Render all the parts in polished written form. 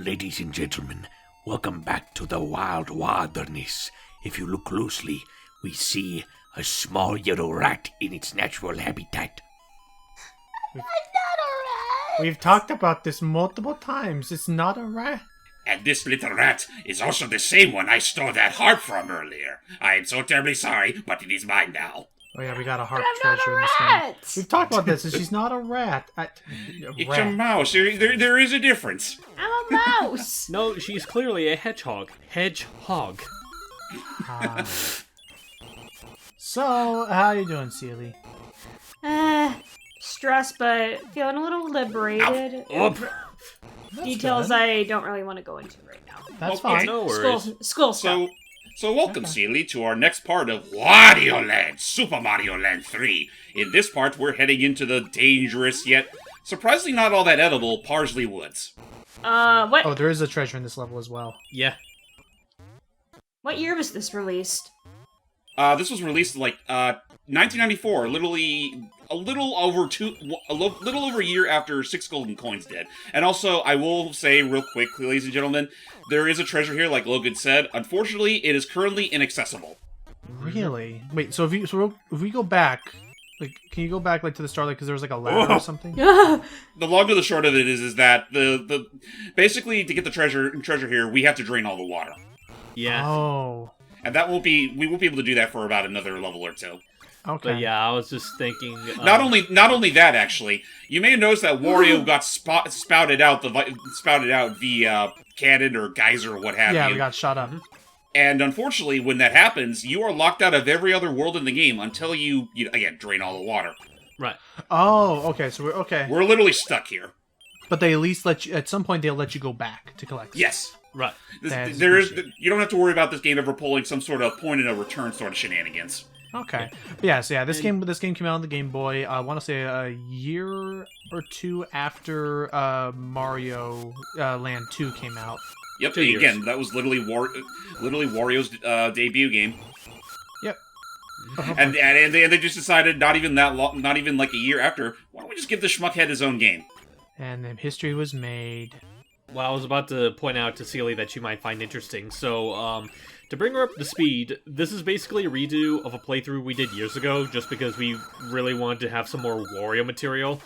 Ladies and gentlemen, welcome back to the wild wilderness. If you look closely, we see a small yellow rat in its natural habitat. I'm not a rat! We've talked about this multiple times. It's not a rat. And this little rat is also the same one I stole that harp from earlier. I am so terribly sorry, but it is mine now. Oh yeah, we got a harp I'm treasure not a in this rat! game. We've talked about this, and she's not a rat. It's a mouse. There is a difference. I'm a mouse! No, she's clearly a hedgehog. Hedgehog. So, how you doing, Sealy? Stressed, but feeling a little liberated. Details I don't really want to go into right now. That's Okay. fine. No worries. School stuff. So welcome, Sealy, to our next part of Wario Land, Super Mario Land 3. In this part, we're heading into the dangerous yet surprisingly not all that edible Parsley Woods. What? Oh, there is a treasure in this level as well. Yeah. What year was this released? This was released like 1994, literally a little over a year after 6 Golden Coins did. And also, I will say real quick, ladies and gentlemen, there is a treasure here, like Logan said. Unfortunately, it is currently inaccessible. Really? Wait, so if we go back, like, can you go back like to the start, like, because there was like a ladder or something? The long and the short of it is that the basically to get the treasure here, we have to drain all the water. Yeah. Oh. And we won't be able to do that for about another level or two. Okay. But yeah, I was just thinking... Not only that, actually, you may have noticed that Wario got spouted out via cannon or geyser or what have you. Yeah, we got shot up. And unfortunately, when that happens, you are locked out of every other world in the game until you again drain all the water. Right. Oh, okay. So we're okay. We're literally stuck here. But they at least let you. At some point, they'll let you go back to collect. Yes. Right. You don't have to worry about this game ever pulling some sort of point and a return sort of shenanigans. Okay. But yeah. So yeah, this game came out on the Game Boy. I want to say a year or two after Mario Land 2 came out. Yep. 2 years. Again, that was literally Wario's debut game. Yep. And they just decided not even like a year after, why don't we just give the schmuckhead his own game? And then history was made. Well, I was about to point out to Celie that you might find interesting. So, to bring her up to speed, this is basically a redo of a playthrough we did years ago, just because we really wanted to have some more Wario material.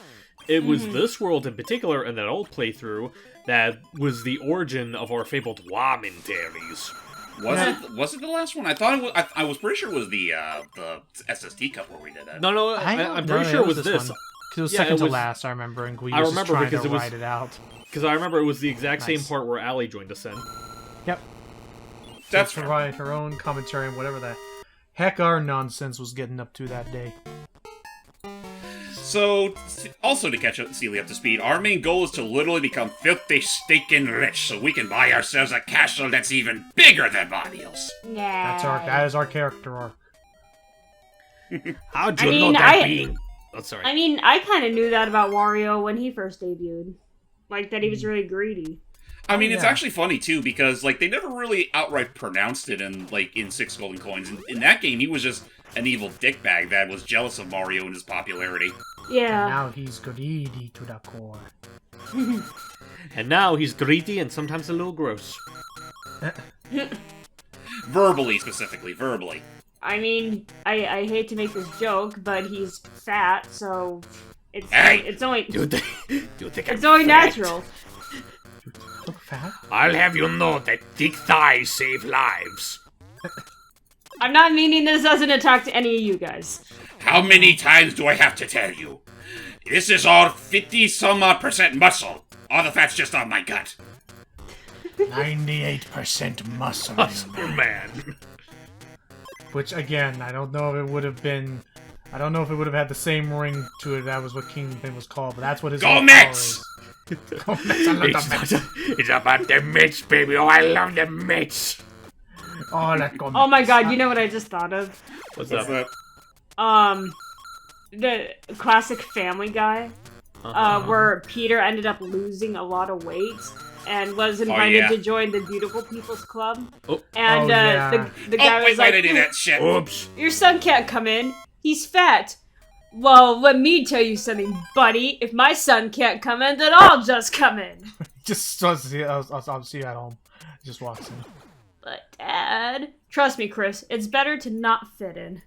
It was this world in particular, and that old playthrough, that was the origin of our fabled commentaries. Was it the last one? I thought I was pretty sure it was the SST Cup where we did that. No, I'm pretty sure it was this. Because it was second to last, I remember, and we was just trying to ride it out. Because I remember it was the exact same part where Allie joined us in. Yep. That's to write her own commentary on whatever the heck our nonsense was getting up to that day. So, also to catch Celie up to speed, our main goal is to literally become filthy, stinking rich so we can buy ourselves a castle that's even bigger than Mario's. Yeah. That is our character arc. How'd you know that being? Oh, sorry. I mean, I kind of knew that about Wario when he first debuted. Like, that he was really greedy. I mean, it's actually funny, too, because, like, they never really outright pronounced it in 6 Golden Coins. In that game, he was just an evil dickbag that was jealous of Mario and his popularity. Yeah. And now he's greedy to the core. And now he's greedy and sometimes a little gross. Verbally, specifically. Verbally. I mean, I hate to make this joke, but he's fat, so it's only Do you think it's only natural. Look fat. I'll have you know that thick thighs save lives. I'm not meaning this as an attack to any of you guys. How many times do I have to tell you? This is all 50-some-odd% muscle. All the fat's just on my gut. 98% muscle. Man. Which, again, I don't know if it would have been... I don't know if it would have had the same ring to it. That was what Kingpin was called, but that's what his... Go Mets! Go Mets! I love the Mets! It's about the Mets, baby. Oh, I love the Mets. Oh, let's go Oh my Mets. god, you know what I just thought of? What's What's up? that? The classic Family Guy, where Peter ended up losing a lot of weight and was invited to join the Beautiful People's Club. Oh. And yeah. the guy was wait, like, why did I do that shit? Oops. your son can't come in. He's fat. Well, let me tell you something, buddy. If my son can't come in, then I'll just come in. Just I'll see you at home. He just walks in. But Dad, trust me, Chris, it's better to not fit in.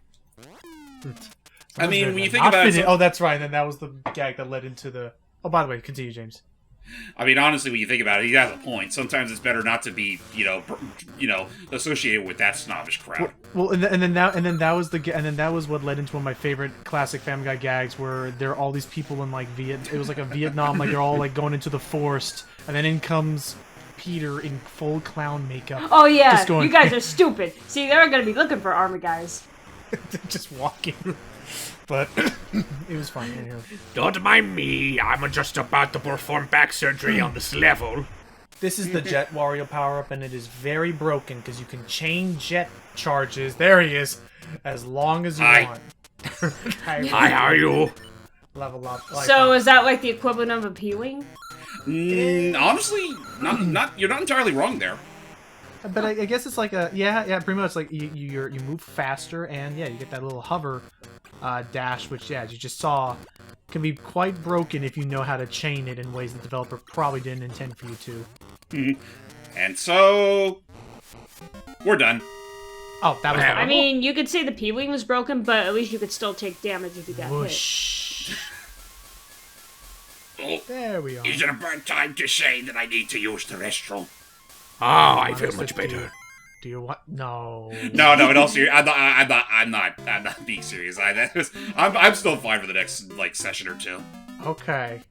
I mean, when you think about it... Oh, that's right. And that was the gag that led into the... Oh, by the way, continue, James. I mean, honestly, when you think about it, he has a point. Sometimes it's better not to be, associated with that snobbish crowd. Well, and then that was what led into one of my favorite classic Family Guy gags, where there are all these people in like It was like a Vietnam, like they're all like going into the forest, and then in comes Peter in full clown makeup. Oh yeah, you guys are stupid. See, they're gonna be looking for armor guys. Just walking. But it was fun. Anyway. Don't mind me. I'm just about to perform back surgery on this level. This is the Jet Wario power-up, and it is very broken because you can chain jet charges. There he is. As long as you want. Hi, how are you? Level up. So is that like the equivalent of a P-Wing? Honestly, not. You're not entirely wrong there. But I guess it's like a pretty much like you move faster, and you get that little hover dash, which as you just saw, can be quite broken if you know how to chain it in ways the developer probably didn't intend for you to. And so we're done. Oh, that was. I mean, you could say the P-Wing was broken, but at least you could still take damage if you got hit. There we are. Is it about time to say that I need to use the restroom? Oh, I feel much better. Do you what? No. No. In all seriousness, I'm not being serious. I'm still fine for the next session or two. Okay.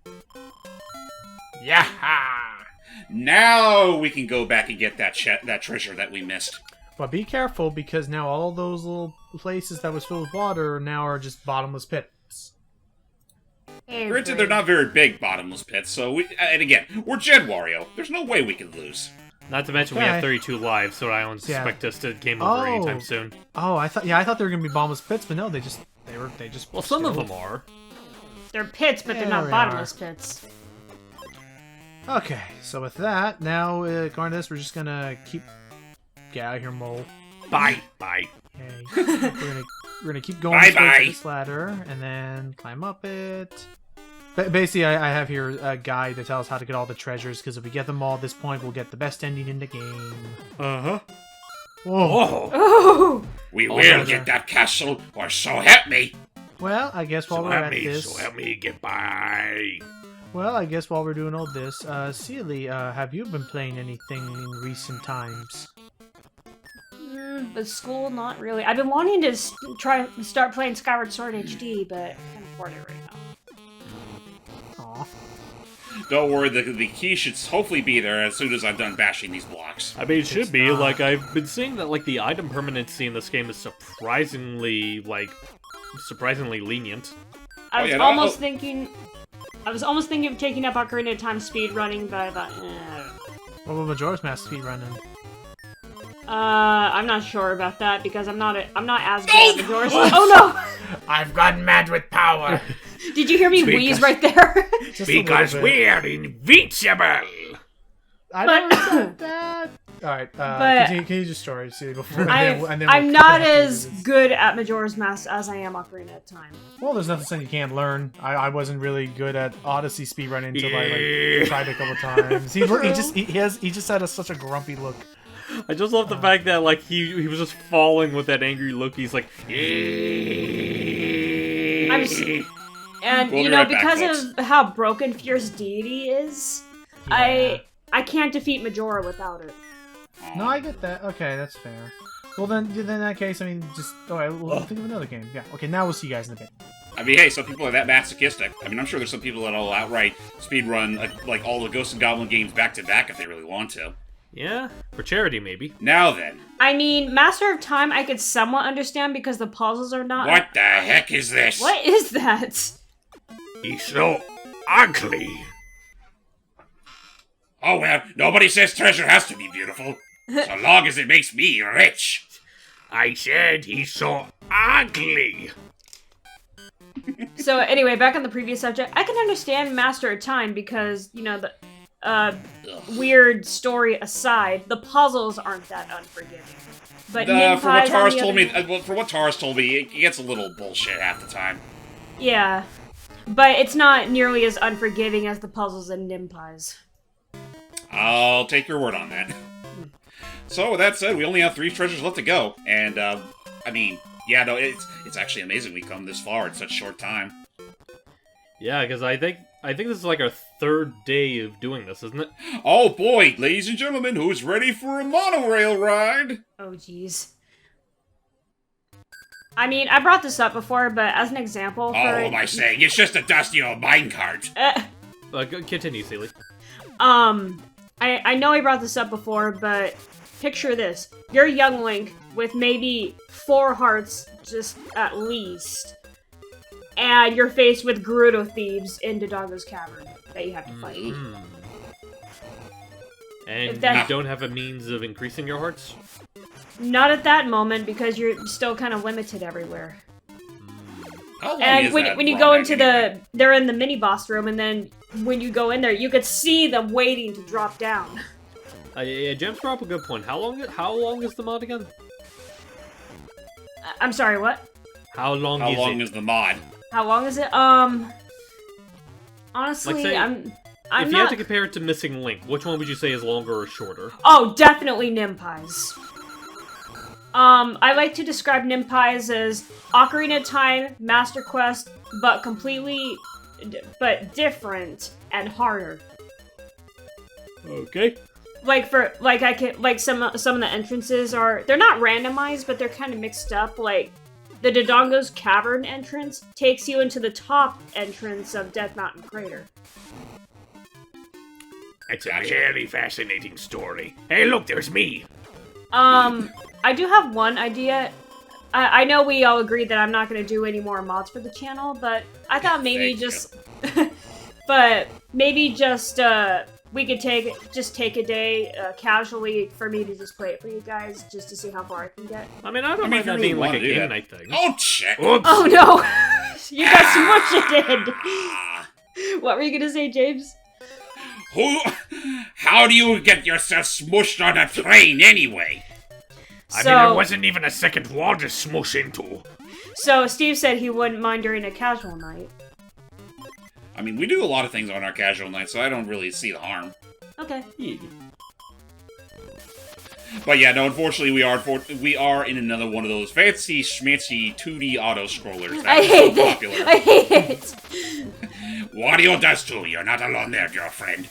Yeah. Now we can go back and get that treasure that we missed. But be careful, because now all those little places that was filled with water now are just bottomless pits. Granted, they're not very big bottomless pits. So and again, we're Jed Wario. There's no way we can lose. Not to mention we have 32 lives, so I don't expect us to game over anytime soon. Oh, I thought they were gonna be bottomless pits, but no, they just. Well, some of them are. They're pits, but they're not bottomless pits. Okay, so with that, now going to this, we're just gonna get out of here, mole. Bye. Okay. we're gonna keep going this ladder, and then climb up it. Basically, I have here a guide that tells us how to get all the treasures, because if we get them all at this point, we'll get the best ending in the game. Uh-huh. Whoa. Oh! We will get that castle, or so help me. Well, I guess while we're at this... So help me get by. Well, I guess while we're doing all this, Seely, have you been playing anything in recent times? But school, not really. I've been wanting to start playing Skyward Sword HD, but I can't afford it right now. Don't worry, the key should hopefully be there as soon as I'm done bashing these blocks. I mean, it should be. Like, I've been seeing that, like, the item permanency in this game is surprisingly lenient. I was almost thinking of taking up Ocarina of Time speedrunning, but I thought, What about Majora's Mask speedrunning? I'm not sure about that, because I'm not as good at Majora's Mask. Oh no! I've gotten mad with power. Did you hear me wheeze right there? Because we're invincible. I never said that. Alright, continue your story, see, before I'm not as good at Majora's Mask as I am Ocarina of Time. Well, there's nothing saying you can't learn. I wasn't really good at Odyssey speedrunning until I tried it a couple times. He just had such a grumpy look. I just love the fact that like he was just falling with that angry look. He's like, because of how broken Fierce Deity is, I can't defeat Majora without it. No, I get that. Okay, that's fair. Well, then in that case, I mean, just we'll think of another game. Yeah. Okay, now we'll see you guys in a bit. I mean, hey, some people are that masochistic. I mean, I'm sure there's some people that'll outright speedrun like all the Ghosts and Goblin games back to back if they really want to. Yeah, for charity, maybe. Now then. I mean, Master of Time I could somewhat understand because the puzzles are not... What the heck is this? What is that? He's so ugly. Oh, well, nobody says treasure has to be beautiful. So long as it makes me rich. I said he's so ugly. So, anyway, back on the previous subject, I can understand Master of Time because, the... weird story aside, the puzzles aren't that unforgiving. But for what Taurus told me, it gets a little bullshit half the time. Yeah, but it's not nearly as unforgiving as the puzzles in Nim Pies. I'll take your word on that. So, with that said, we only have 3 treasures left to go. And, I mean, yeah, no, it's actually amazing we come this far in such a short time. Yeah, because I think this is like our 3rd day of doing this, isn't it? Oh boy, ladies and gentlemen, who's ready for a monorail ride? Oh, jeez. I mean, I brought this up before, but as an example for... Oh, am I saying? It's just a dusty old minecart. Continue, Sealy. I know I brought this up before, but picture this. You're young Link with maybe 4 hearts, just at least. And you're faced with Gerudo thieves in Dodongo's cavern that you have to fight. Mm. And you don't have a means of increasing your hearts? Not at that moment, because you're still kind of limited everywhere. How long And is when that you go into anyway? they're in the mini boss room, and then when you go in there, you could see them waiting to drop down. Yeah, James brought up a good point. How long is the mod again? I'm sorry, what? How long is the mod? How long is it? Honestly, Like, say, I'm if you not... had to compare it to Missing Link, which one would you say is longer or shorter? Oh, definitely Nimpies. I like to describe Nimpies as Ocarina of Time, Master Quest, but different and harder. Okay. Some of the entrances they're not randomized, but they're kind of mixed up. Like, the Dodongo's Cavern entrance takes you into the top entrance of Death Mountain Crater. It's a very fascinating story. Hey, look, there's me. I do have one idea. I know we all agreed that I'm not going to do any more mods for the channel, but I thought maybe we could take a day casually for me to just play it for you guys, just to see how far I can get. I mean, I don't mind that being like a game night thing. Oh, shit! Oops. Oh no! You got smushed. What were you gonna say, James? How do you get yourself smushed on a train anyway? I mean, there wasn't even a second wall to smush into. So Steve said he wouldn't mind during a casual night. I mean, we do a lot of things on our casual nights, so I don't really see the harm. Okay. But yeah, no, unfortunately, we are in another one of those fancy schmancy 2D auto-scrollers that I is hate so it. popular. I hate it. Wario does too, you're not alone there, girlfriend.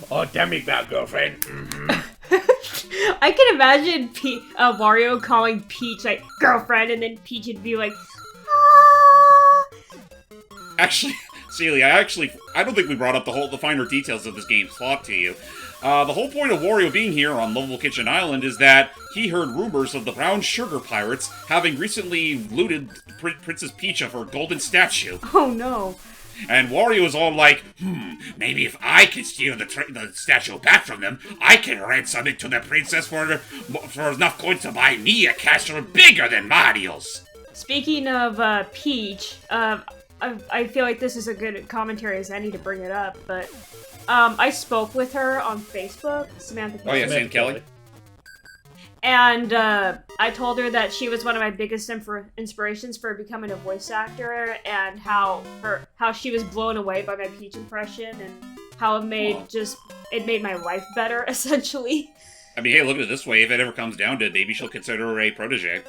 Oh, damn it, bad girlfriend. Mm-hmm. I can imagine Wario calling Peach, like, girlfriend, and then Peach would be like, ah. Actually, Celia, I don't think we brought up the finer details of this game's plot to you. The whole point of Wario being here on Lovable Kitchen Island is that he heard rumors of the Brown Sugar Pirates having recently looted Princess Peach of her golden statue. Oh no. And Wario is all like, maybe if I can steal the statue back from them, I can ransom it to the princess for enough coins to buy me a castle bigger than Mario's. Speaking of Peach, I feel like this is a good commentary as any to bring it up, but I spoke with her on Facebook, Samantha Kelly. Oh yeah, Sam Kelly. And I told her that she was one of my biggest inspirations for becoming a voice actor, and how she was blown away by my Peach impression, and how it made my life better, essentially. I mean, hey, look at it this way. If it ever comes down to it, maybe she'll consider her a protege.